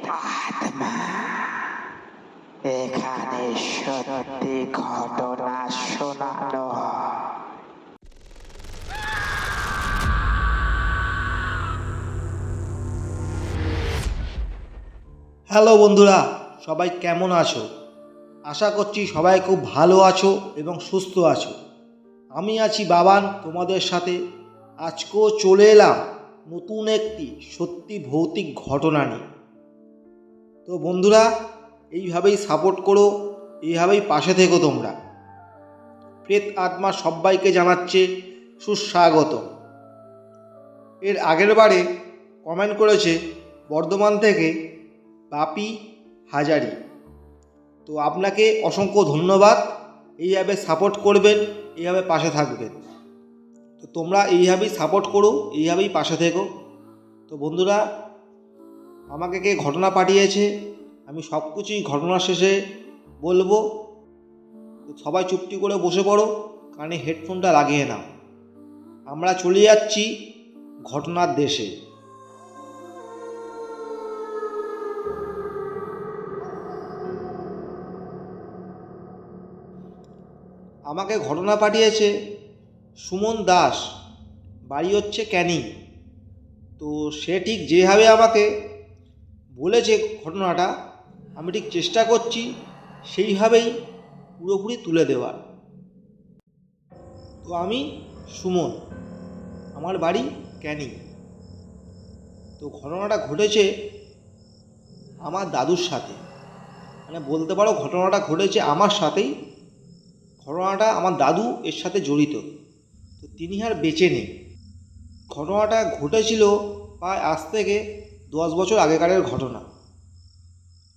আত্মা এখানে সত্যি ঘটনা শোনানো হয়। হ্যালো বন্ধুরা, সবাই কেমন আছো? আশা করছি সবাই খুব ভালো আছো এবং সুস্থ আছো। আমি আছি বাবান তোমাদের সাথে। আজকেও চলে এলাম নতুন একটি সত্যি ভৌতিক ঘটনা নিয়ে। তো বন্ধুরা, এইভাবেই সাপোর্ট করো, এইভাবেই পাশে থেকো তোমরা। প্রেত আত্মা সবাইকে জানাচ্ছে সুস্বাগত। এর আগের বারে কমেন্ট করেছে বর্ধমান থেকে বাপি হাজারি। তো আপনাকে অসংখ্য ধন্যবাদ। এইভাবে সাপোর্ট করবেন, এইভাবে পাশে থাকবেন। তো তোমরা এইভাবেই সাপোর্ট করো, এইভাবেই পাশে থেকো। তো বন্ধুরা, আমাকে কে ঘটনা পাঠিয়েছে আমি সব কিছুই ঘটনার শেষে বলবো। তো সবাই চুপটি করে বসে পড়ো, কানে হেডফোনটা লাগিয়ে নাও। আমরা চলে যাচ্ছি ঘটনার দেশে। আমাকে ঘটনা পাঠিয়েছে সুমন দাস, বাড়ি হচ্ছে ক্যানিং। তো সে ঠিক যেভাবে আমাকে বলেছে ঘটনাটা, আমি ঠিক চেষ্টা করছি সেইভাবেই পুরোপুরি তুলে দেওয়ার। তো আমি সুমন, আমার বাড়ি ক্যানিং। তো ঘটনাটা ঘটেছে আমার দাদুর সাথে, মানে বলতে পারো ঘটনাটা ঘটেছে আমার সাথেই। ঘটনাটা আমার দাদু এর সাথে জড়িত। তো তিনি আর বেঁচে নেই। ঘটনাটা ঘটেছিল প্রায় আজ থেকে 10 বছর আগেকারের ঘটনা।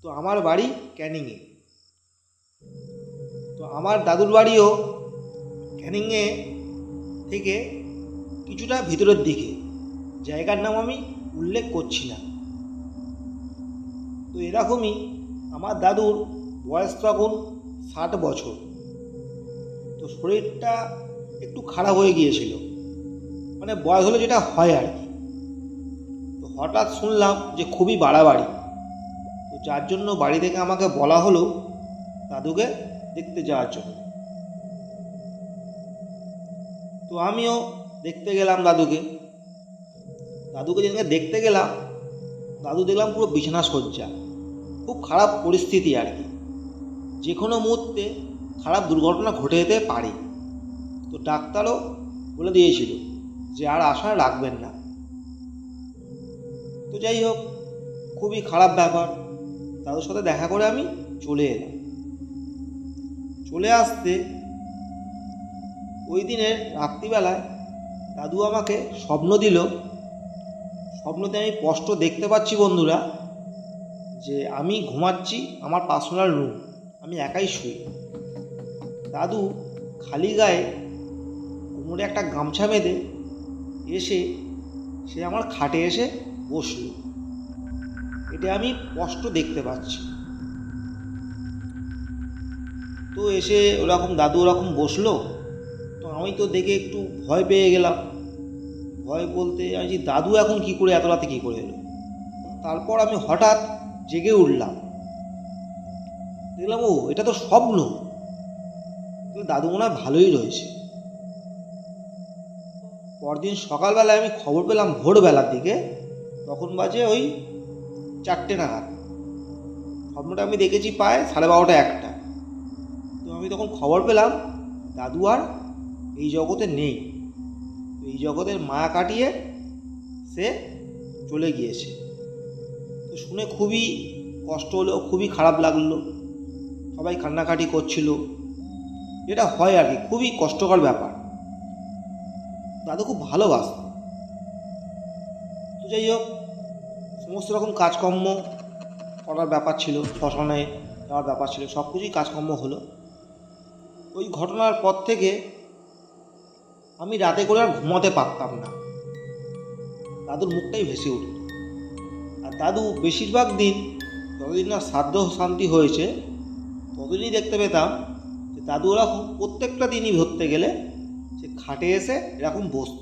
তো আমার বাড়ি ক্যানিংয়ে। তো আমার দাদুর বাড়িও ক্যানিংয়ে থেকে কিছুটা ভিতরের দিকে, জায়গার নাম আমি উল্লেখ করছি না। তো এরকমই আমার দাদুর বয়স তখন 60 বছর। তো শরীরটা একটু খারাপ হয়ে গিয়েছিল, মানে বয়স হলে যেটা হয় আর কি। তো হঠাৎ শুনলাম যে খুবই বাড়াবাড়ি। তো যার জন্য বাড়ি থেকে আমাকে বলা হলো দাদুকে দেখতে যাওয়ার জন্য। তো আমিও দেখতে গেলাম দাদুকে। যেদিনকে দেখতে গেলাম, দাদু দেখলাম পুরো বিছানা শয্যা, খুব খারাপ পরিস্থিতি আর কি। যে কোনো মুহূর্তে খারাপ দুর্ঘটনা ঘটে যেতে পারে। তো ডাক্তারও বলে দিয়েছিল যে আর আশা রাখবেন না। তো যাই হোক, খুবই খারাপ ব্যাপার। দাদুর সাথে দেখা করে আমি চলে এলাম। চলে আসতে ওই দিনের রাত্রিবেলায় দাদু আমাকে স্বপ্ন দিল। স্বপ্নতে আমি স্পষ্ট দেখতে পাচ্ছি বন্ধুরা যে আমি ঘুমাচ্ছি আমার পার্সোনাল রুম, আমি একাই শুই। দাদু খালি গায়ে কোমরে একটা গামছা বেঁধে এসে সে আমার খাটে এসে বসল। এটা আমি স্পষ্ট দেখতে পাচ্ছি। তো এসে দাদু ওরকম বসলো। তো আমি তো দেখে একটু ভয় পেয়ে গেলাম। ভয় বলতে আমি যে দাদু এখন কী করে এত রাতে কী করে এলো। তারপর আমি হঠাৎ জেগে উঠলাম, দেখলাম ও এটা তো স্বপ্ন। দাদু মনে হয় ভালোই রয়েছে। পরদিন সকালবেলায় আমি খবর পেলাম ভোরবেলার দিকে, তখন বাজে ওই 4টে নাগাদ। স্বপ্নটা আমি দেখেছি প্রায় 12:30 1টা। তো আমি তখন খবর পেলাম দাদু আর এই জগতে নেই। এই জগতের মায়া কাটিয়ে সে চলে গিয়েছে। তো শুনে খুবই কষ্ট হলো, খুবই খারাপ লাগলো। সবাই কান্নাকাটি করছিল, যেটা হয় আর কি, খুবই কষ্টকর ব্যাপার। দাদু খুব ভালোবাসত। তো যাই হোক, সমস্ত রকম কাজকর্ম করার ব্যাপার ছিল, শ্মশানে যাওয়ার ব্যাপার ছিল, সব কিছুই কাজকর্ম হলো। ওই ঘটনার পর থেকে আমি রাতে করে আর ঘুমাতে পারতাম না। দাদুর মুখটাই ভেসে উঠত। আর দাদু বেশিরভাগ দিন, যতদিন না শ্রাদ্ধ শান্তি হয়েছে, ততদিনই দেখতে পেতাম যে দাদু ওরকম প্রত্যেকটা দিনই ধরতে গেলে সে খাটে এসে এরকম বসত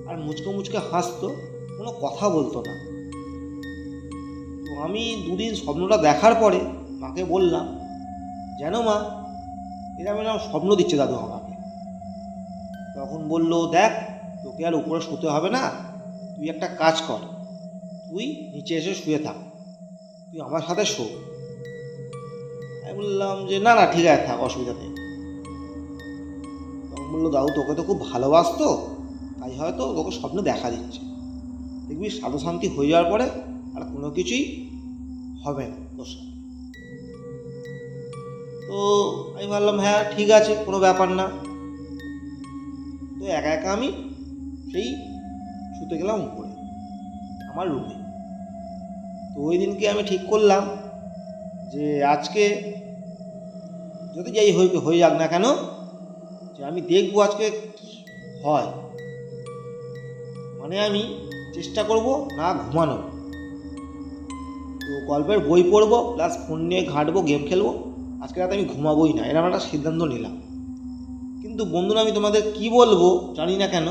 আর মুচকে মুচকে হাসতো, কোনো কথা বলতো না। তো আমি দুদিন স্বপ্নটা দেখার পরে মাকে বললাম, জানো মা, এরকম স্বপ্ন দিচ্ছে দাদু আমাকে। তখন বলল, দেখ, তোকে আর উপরে শুতে হবে না, তুই একটা কাজ কর, তুই নিচে এসে শুয়ে থাক, তুই আমার সাথে শো। আমি বললাম যে না না ঠিক আছে, থাক, অসুবিধা নেই। তখন বললো, দাদু তোকে তো খুব ভালোবাসতো, তাই হয়তো তোকে স্বপ্ন দেখা দিচ্ছে, দেখবি সাধু শান্তি হয়ে যাওয়ার পরে আর কোনো কিছুই হবে না তোর সাথে। তো আমি ভাবলাম হ্যাঁ ঠিক আছে, কোনো ব্যাপার না। তো একা একা আমি সেই শুতে গেলাম উপরে আমার রুমে। তো ওই দিনকে আমি ঠিক করলাম যে আজকে যদি যাই হয়ে যাক না কেন, যে আমি দেখবো আজকে কি হয়। মানে আমি চেষ্টা করব না ঘুমানো, তো গল্পের বই পড়বো প্লাস ফোন নিয়ে ঘাঁটবো, গেম খেলবো, আজকে রাতে আমি ঘুমাবোই না, এরকম একটা সিদ্ধান্ত নিলাম। কিন্তু বন্ধুরা আমি তোমাদের কি বলবো জানি না কেন,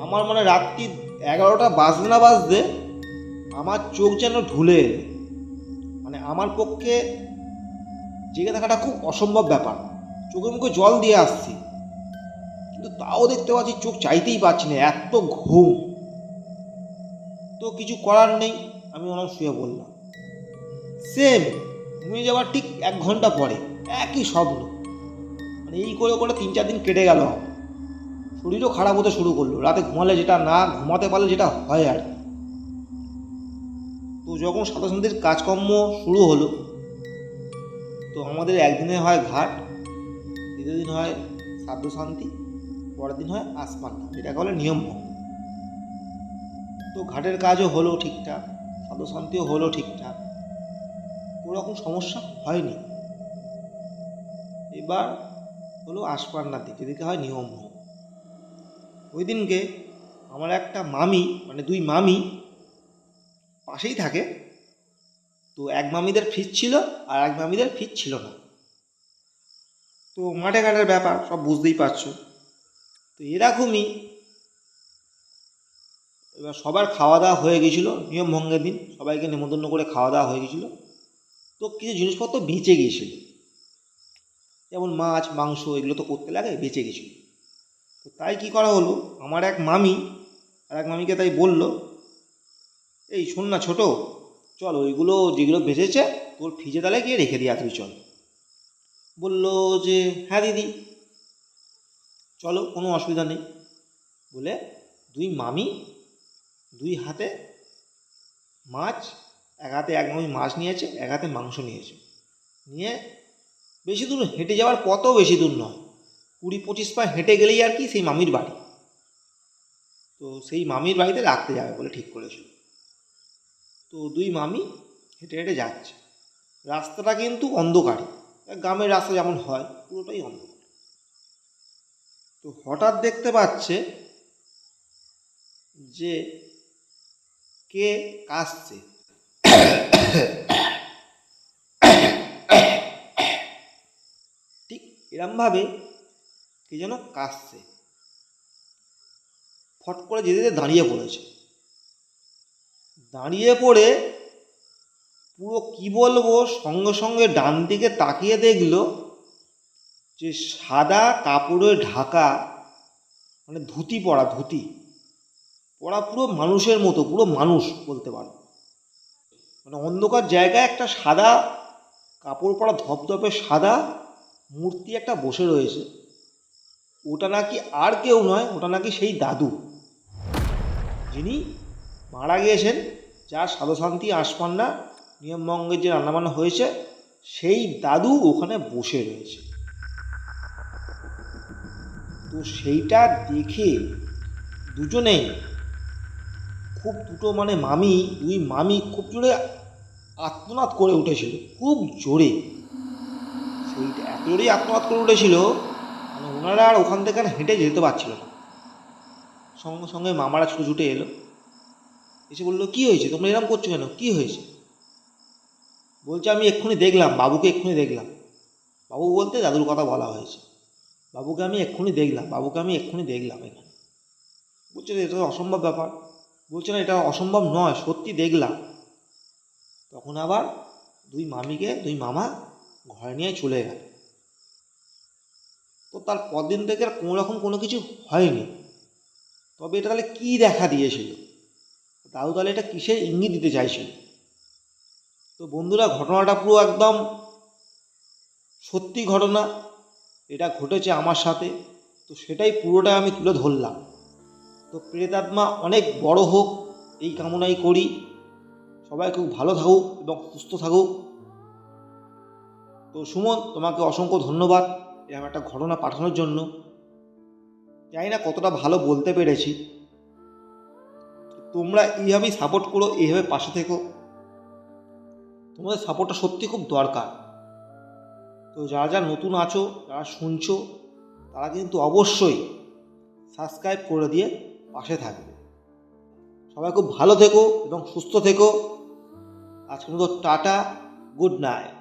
আমার মানে রাত্রি 11টা বাজতে না বাজতে আমার চোখ যেন ঢুলে এলো। মানে আমার পক্ষে জেগে থাকাটা খুব অসম্ভব ব্যাপার, চোখে মুখে জল দিয়ে আসছি, কিন্তু তাও দেখতে পাচ্ছি চোখ চাইতেই পারছি না, এত ঘুম। তো কিছু করার নেই, আমি ওরকম শুয়ে বললাম। সেম ঘুমিয়ে যাওয়ার ঠিক 1 ঘন্টা পরে একই স্বপ্ন। মানে এই করে করে 3-4 দিন কেটে গেল, শরীরও খারাপ হতে শুরু করলো, রাতে ঘুমালে যেটা, না ঘুমাতে পারলে যেটা হয় আর কি। তো যখন সাধু শান্তির কাজকর্ম শুরু হলো, তো আমাদের একদিনে হয় ঘাট, দ্বিতীয় দিন হয় সাধু শান্তি, পরের দিন হয় আসমান্না, যেটাকে বলে নিয়ম ভঙ্গ। তো ঘাটের কাজও হলো ঠিকঠাক, সাধু শান্তিও হলো ঠিকঠাক, কোনোরকম সমস্যা হয়নি। এবার হলো আসপান্নার দিকে, যেদিকে হয় নিয়ম ভঙ্গ। ওই দিনকে আমার একটা মামি, মানে 2 মামি পাশেই থাকে, তো এক মামিদের ফিস ছিল আর এক মামিদের ফিস ছিল না। তো মাঠে ঘাটের ব্যাপার সব বুঝতেই পারছো। তো এরকমই এবার সবার খাওয়া দাওয়া হয়ে গেছিলো, নিয়ম ভঙ্গের দিন সবাইকে নেমন্তন্ন করে খাওয়া দাওয়া হয়ে গেছিলো। তো কিছু জিনিসপত্র বেঁচে গিয়েছিল, যেমন মাছ মাংস এগুলো তো করতে লাগে, বেঁচে গেছিলো। তো তাই কি করা হলো, আমার এক মামি আর এক মামিকে তাই বলল, এই শোন না ছোটো, চল ওইগুলো যেগুলো বেঁচেছে তোর ফ্রিজে তাহলে গিয়ে রেখে দিয়া তুই চল। বললো যে হ্যাঁ দিদি চলো, কোনো অসুবিধা নেই। বলে 2 মামি 2 হাতে মাছ, এক হাতে এক মামি মাছ নিয়েছে, এক হাতে মাংস নিয়েছে, নিয়ে বেশি দূর হেঁটে যাওয়ার পথও বেশি দূর নয়, 20-25 পা হেঁটে গেলেই আর কি সেই মামির বাড়ি। তো সেই মামির বাড়িতে রাখতে যাবে বলে ঠিক করেছিল। তো 2 মামি হেঁটে হেঁটে যাচ্ছে, রাস্তাটা কিন্তু অন্ধকারই, গ্রামের রাস্তা যেমন হয় পুরোটাই অন্ধকার। তো হঠাৎ দেখতে পাচ্ছে যে কে কাশছে, ঠিক এরমভাবে কে যেন কাশছে। ফট করে যেতে যেতে দাঁড়িয়ে পড়েছে, দাঁড়িয়ে পড়ে পুরো কি বলবো, সঙ্গে সঙ্গে ডান দিকে তাকিয়ে দেখলো যে সাদা কাপড়ে ঢাকা, মানে ধুতি পরা, ধুতি পরা পুরো মানুষের মতো, পুরো মানুষ বলতে পারো। মানে অন্ধকার জায়গায় একটা সাদা কাপড় পরা ধপধপে সাদা মূর্তি একটা বসে রয়েছে। ওটা নাকি আর কেউ নয়, ওটা নাকি সেই দাদু যিনি মারা গিয়েছেন, যার সাধু শান্তি আসমান্না নিয়মভঙ্গের যে রান্নাবান্না হয়েছে, সেই দাদু ওখানে বসে রয়েছে। তো সেইটা দেখে দুজনেই খুব, দুটো মানে মামি, 2 মামি খুব জোরে আর্তনাদ করে উঠেছিল, খুব জোরে। সেইটা এত জোরেই আর্তনাদ করে উঠেছিল, মানে ওনারা আর ওখান থেকে আর হেঁটে যেতে পারছিল না। সঙ্গে সঙ্গে মামারা ছুটে ছুটে এলো, এসে বললো কী হয়েছে, তোমরা এরকম করছো কেন, কী হয়েছে? বলছে আমি এক্ষুনি দেখলাম, বাবুকে এক্ষুনি দেখলাম। বাবু বলতে দাদুর কথা বলা হয়েছে। বাবুকে আমি এক্ষুনি দেখলাম, বাবুকে আমি এক্ষুনি দেখলাম এখানে। বলছে এটা তো অসম্ভব ব্যাপার। বলছে না এটা অসম্ভব নয়, সত্যি দেখলাম। তখন আবার দুই মামা ঘরে নিয়ে চলে গেল। তো তার পরদিন থেকে আর কোনো রকম কোনো কিছু হয়নি। তবে এটা তাহলে কী দেখা দিয়েছিল, দাদু তাহলে এটা কিসের ইঙ্গিত দিতে চাইছিল? তো বন্ধুরা, ঘটনাটা পুরো একদম সত্যি ঘটনা, এটা ঘটেছে আমার সাথে। তো সেটাই পুরোটাই আমি তুলে ধরলাম। তো প্রেতাত্মা অনেক বড় হোক এই কামনাই করি। সবাই খুব ভালো থাকুক এবং সুস্থ থাকুক। তো সুমন, তোমাকে অসংখ্য ধন্যবাদ এরকম একটা ঘটনা পাঠানোর জন্য। জানি না কতটা ভালো বলতে পেরেছি। তোমরা এইভাবেই সাপোর্ট করো, এইভাবে পাশে থেকো। তোমাদের সাপোর্টটা সত্যি খুব দরকার। তো যারা যারা নতুন আছো, যারা শুনছো, তারা কিন্তু অবশ্যই সাবস্ক্রাইব করে দিয়ে পাশে থাকবে। সবাই খুব ভালো থেকো এবং সুস্থ থেকো। আজকের মতো টাটা, গুড নাইট।